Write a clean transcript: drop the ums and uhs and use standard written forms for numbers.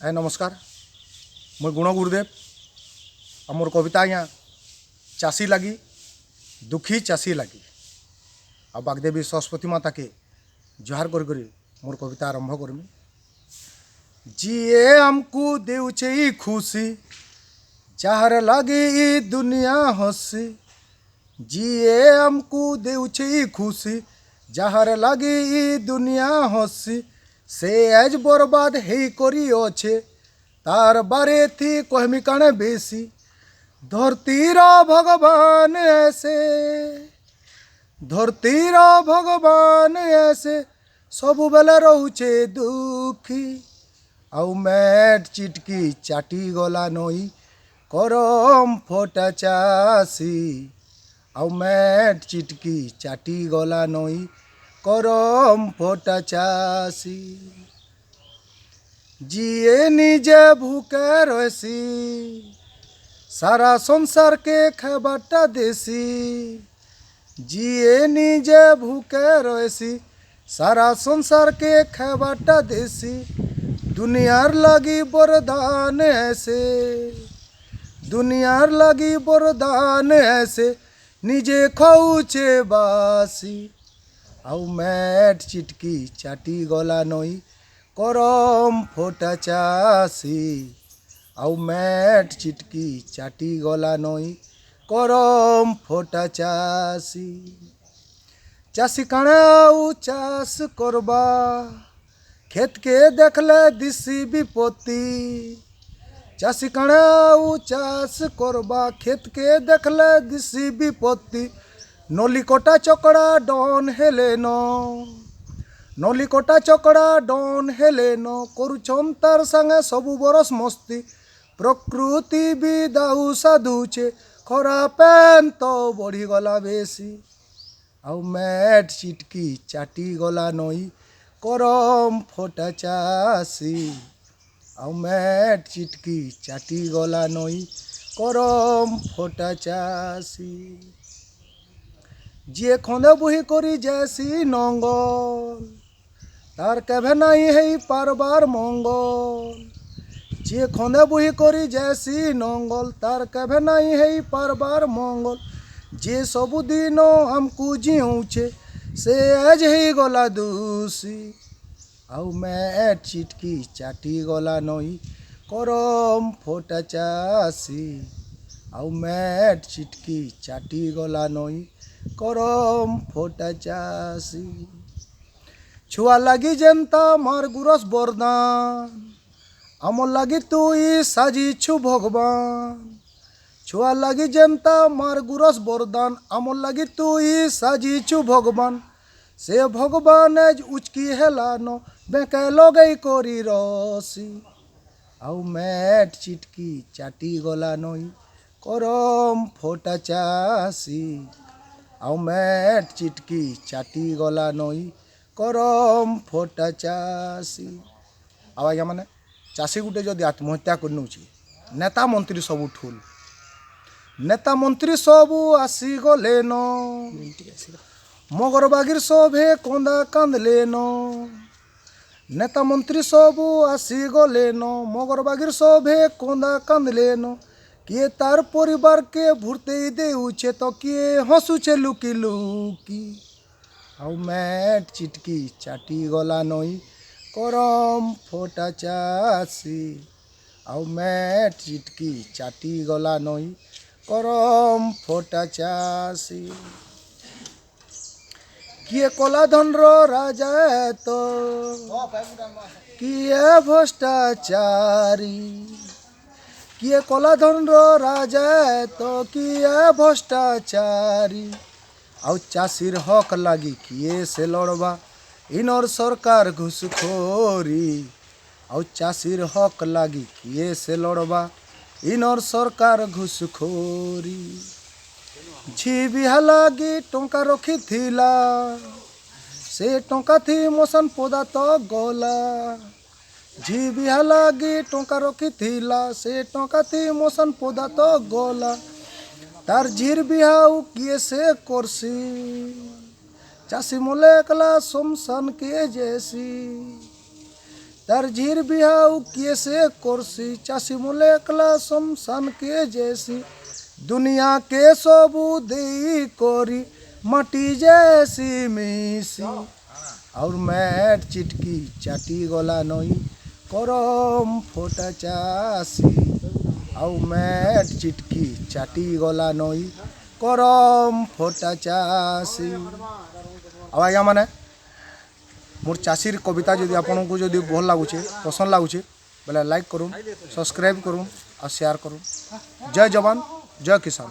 नमस्कार मुई गुण गुरुदेव आमर कविता आज्ञा चाषी लगी दुखी चाषी लगी आ बागदेवी सरस्वती माता के जुहार कर मोर कविता आरंभ करमी। जीए आमको देउछे खुशी जार लगे ई दुनिया हसी। जीए आमको देउछे खुशी जार लगे ई दुनिया हसी। से आज बर्बाद हे करी अच्छे तार बारे थी कहमी काने बेसी। धरतीर भगवान ऐसे धरतीर भगवान ऐसे सबु बेले रोचे दुखी। आउ मैट चिटकी चाटी गला नई करम फटा चासी। आउ मैट चिटकी चाटी गला नई करम फटा चासी। जिए निजे भूखे रहसी सारा संसार के खाबाटा देसी। जिए निजे भूखे रहसी सारा संसार के खाबाटा देसी। दुनियार लगी वरदान ऐसे दुनियार लगी वरदान ऐसे निजे खाऊचे बासी। आउ मैट चिटकी चाटी गला नई करम फटा चासी। आउ मैट चिटकी चाटी गला नई करम फटा चासी। चाषी काणे आउ चाष करबा खेत के देखले दिसी विपत्ति। चाषी काणे आउ चाष करबा खेत के देखले दिसी विपत्ति। नलिकटा चकड़ा डन हेले न नलिकटा चकड़ा डन हेले न करुछन तार संगे सबु बरस मस्ती। प्रकृति भी दाऊ साधुचे खरा पेन तो बढ़ी गला बेसी। आउ मैट चिटकी चाटी गला नई करम फटा चासी। आउ मैट चिटकी चाटी गला नई करम फटा चासी। जे खंदे बुही करी जैसी नंगल तार केभे नहीं है पारबार मंगल। जे खंदे बुही करी जैसी नंगल तार केभे नहीं है पारबार मंगल। जे सबुदिन हमको जीऊचे से आज ही गला दूसी। आउ मैट चिटकी चाटी गला नई करम फटा चासी। आउ मैट चिटकी चाटी गला नई करम फटा चासी। छुआ लगी जेनता मार गुरस बरदान आमर लगी तुई साजिछु भगवान। छुआ लगी जेनता मार गुरस बरदान आमर लगी तुई साजिछु भगवान। से भगवान आज उचकी हेलानो बेके लगई करी रसी। आउ मैट चिटकी चाटी गला नई करम फटा चासी। आउ मैट चिटकी चाटी गला नई करम फटा चासी। आउ आज्ञा माने चाषी गुटे जदि आत्महत्या कर नौछि नेता मंत्री सबू ठुल नेता मंत्री सबू आसी गले न मगर बागिर सभे कंदा कांदले न। नेता मंत्री सबू आसी गले न मगर बागिर सभे कंदा कांदले न। किए तार परिवार के भुरते देउछे तो किए हंसुछे लुकी लुकी। आउ मैट चिटकी चाटी गला नई करम फटा चासी। आउ मैट चिटकी चाटी गला नई करम फटा चासी। किए कला धन राजा तो किए भ्रष्टाचारी। किए कला धन राजा तो किए भ्रष्टाचारी। आउ चाषीर हक लगी किए से लड़बा इनर सरकार घुसखोरी। आउ चाषीर हक लगी किए से लड़बा इनर सरकार घुसखोरी। झिबिहा लगी टंका रखी थिला से टंका थी मोसन पदा तो गला। झिबिहा लगी टंका रखी थिला से टंका थी मोसन पदा तो गला। तार झिर बिहाऊ किए से करसी चाषी मोले एकला शमशान के जैसी। तार झीर बिहाऊ किए से कुर्सी चासी मोले एकला शमशान के जैसी दुनिया के सबू दे कोरी मटी जैसी मिसी और मैट चिटकी चाटी गला नई करम फोटा चासी और मैट चिटकी चाटी गला नई करम फोटा चासी। अब आज्ञा माने मोर चाषीर कविता जदि आपन को जदि भल लगुचे पसंद लगुचे बोले लाइक करूँ सब्सक्राइब करूँ और शेयर करूँ। जय जवान जय किसान।